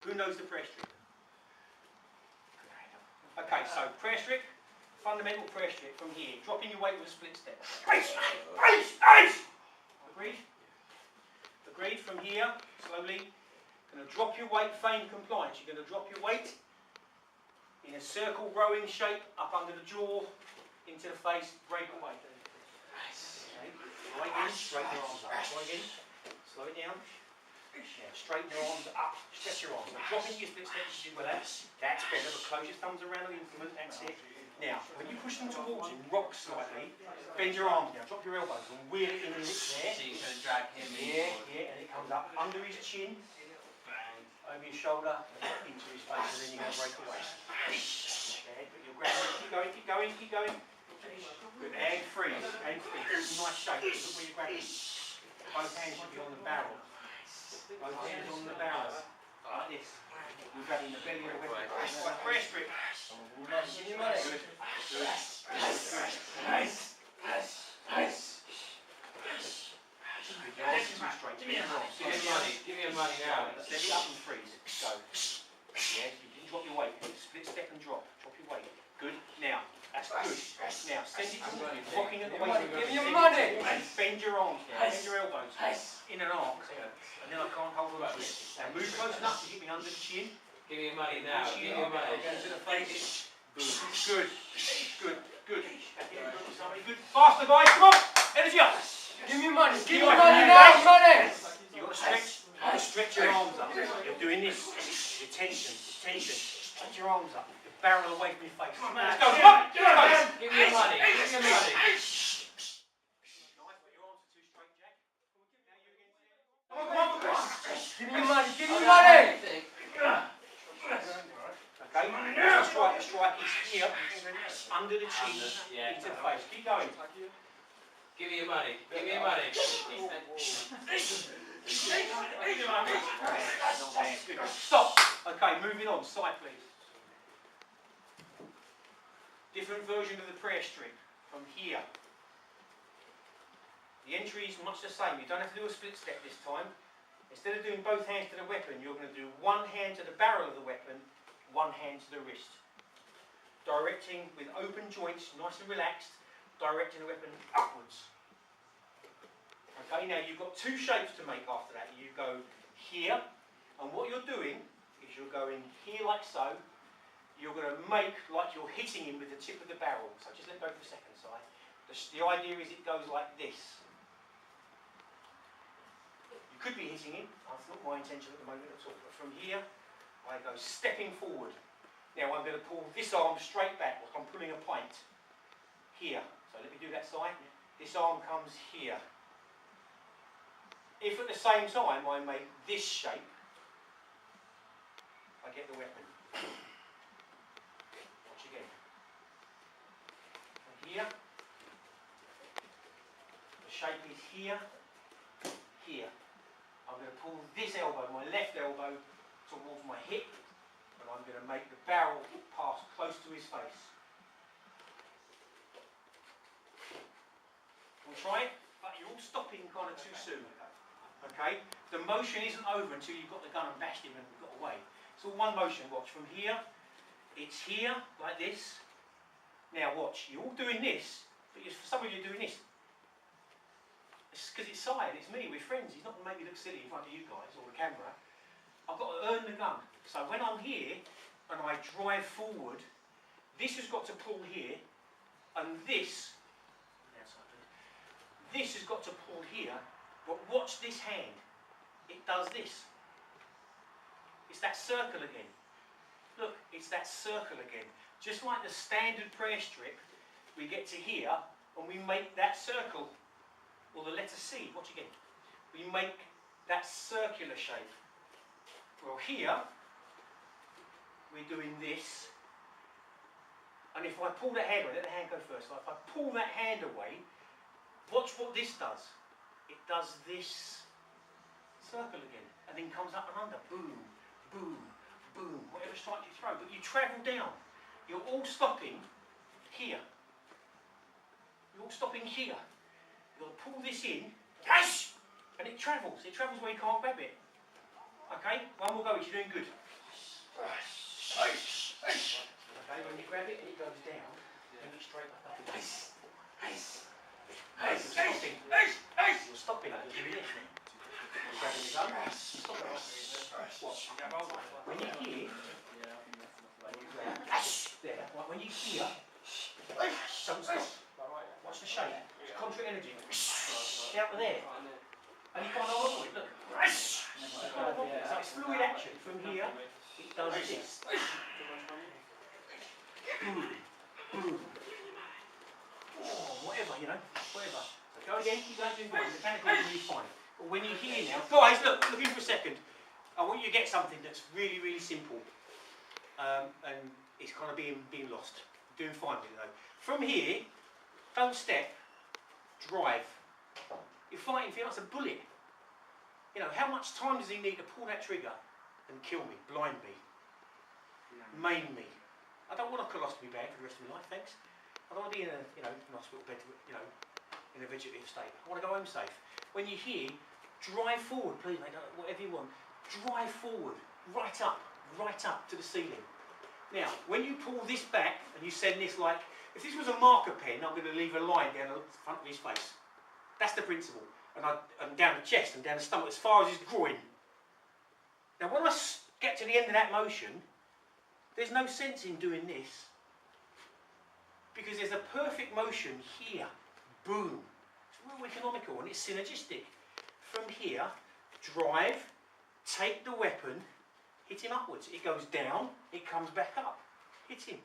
Who knows the prayer strip? Okay, so prayer strip, fundamental prayer strip from here. Dropping your weight with a split step. Agreed? Agreed? From here, slowly. Going to drop your weight, feign compliance. You're going to drop your weight in a circle rowing shape, up under the jaw, into the face, break away. Okay. Right in, straighten your arms up. Right in, slow it down. Yeah, straighten your arms up, stretch your arms. Now, drop into your split step, you well, that's better, but close your thumbs around the implement, that's it. Now, when you push them towards you, rock slightly, bend your arms down, drop your elbows and wheel it in the lips there. So you're going to drag him in. Yeah, and it comes up under his chin, over your shoulder, into his face, and then you're going to break away. Okay, but you're grabbing, keep going. Good, and freeze, nice shape, look where you're grabbing. Both hands should be on the barrel. Both hands on the barrel, like this. You're grabbing the belly of the weapon. Right, prayer strip. Good. Give me your money now. Set it up and freeze. Go. Yes, you can drop your weight. Split step and drop. Drop your weight. Good. Now, that's good. Now, send it towards you. Rocking at the waist. Give me your money. Bend your arms down. Bend your elbows. In an arc. And then I can't hold on to it. Now, move close enough to get me under the chin. Give me your money now. Give me your money. Into the face. Boom. Good. Good. Faster, guys. Come on. Energy up. Give me your money. Give me your money now. Money. You've got to stretch your arms up. You're doing this. Your tension. Stretch your arms up. The barrel away from your face. Come on, let's go. Come on. Give me your money. Give me your money. Give me your money. Give me your money. Okay. The strike is here, under the chin, into the face. Keep going. Give me your money. Give me your money. Stop. Okay, moving on. Side, please. Different version of the prayer strip from here. The entry is much the same. You don't have to do a split step this time. Instead of doing both hands to the weapon, you're going to do one hand to the barrel of the weapon, one hand to the wrist. Directing with open joints, nice and relaxed, directing the weapon upwards. Okay, now you've got two shapes to make after that. You go here, and what you're doing is you're going here like so. You're going to make like you're hitting him with the tip of the barrel. So just let go for a second, side. The idea is it goes like this. You could be hitting him. That's not my intention at the moment at all. But from here, I go stepping forward. Now I'm going to pull this arm straight back, like I'm pulling a pint. Here. So let me do that side. This arm comes here. If at the same time I make this shape, I get the weapon. Watch again. From here. The shape is here. Here. I'm going to pull this elbow, my left elbow, towards my hip, and I'm going to make the barrel pass close to his face. We'll try it, but you're all stopping kind of too soon. Okay? The motion isn't over until you've got the gun and bashed him and got away. It's all one motion. Watch from here. It's here, like this. Now watch. You're all doing this, but for some of you are doing this. It's because it's Sy, it's me, we're friends. He's not going to make me look silly in front of you guys or the camera. I've got to earn the gun. So when I'm here and I drive forward, this has got to pull here, and this has got to pull here, but watch this hand. It does this. It's that circle again. Look, it's that circle again. Just like the standard prayer strip, we get to here and we make that circle. Or the letter C, watch again. We make that circular shape. Well, here, we're doing this. And if I pull that hand away, let the hand go first. So if I pull that hand away, watch what this does. It does this circle again. And then comes up and under. Boom, boom, boom. Whatever strikes your throat. But you travel down. You're all stopping here. You're all stopping here. You'll pull this in, and it travels. It travels where you can't grab it. Okay? One more go, you're doing good. Okay, when you grab it and it goes down, bring it straight back up again. You're stopping it. You're doing this. You're grabbing the gun. Stop it. Watch. When you hear, there, when you hear, don't stop. Watch the shape. It's contrary energy. Out of there. And you can't hold on to it, look. So it's fluid action. From here, it does this. Whatever, you know, whatever. So go again, you don't do one. Mechanical is really fine. But when you hear now, guys, look in for a second. I want you to get something that's really, really simple. And it's kind of being lost. Doing fine with it though. From here, don't step, drive. You're fighting for a bullet. You know, how much time does he need to pull that trigger and kill me, blind me, maim me? I don't want a colostomy bag for the rest of my life, thanks. I don't want to be in a, an hospital bed, in a vegetative state. I want to go home safe. When you hear, drive forward, please, mate, whatever you want. Drive forward, right up to the ceiling. Now, when you pull this back and you send this like, if this was a marker pen, I'm going to leave a line down the front of his face. That's the principle. And down the chest and down the stomach as far as his groin. Now, when I get to the end of that motion, there's no sense in doing this because there's a perfect motion here. Boom. It's real economical and it's synergistic. From here, drive, take the weapon, hit him upwards. It goes down, it comes back up. Hit him.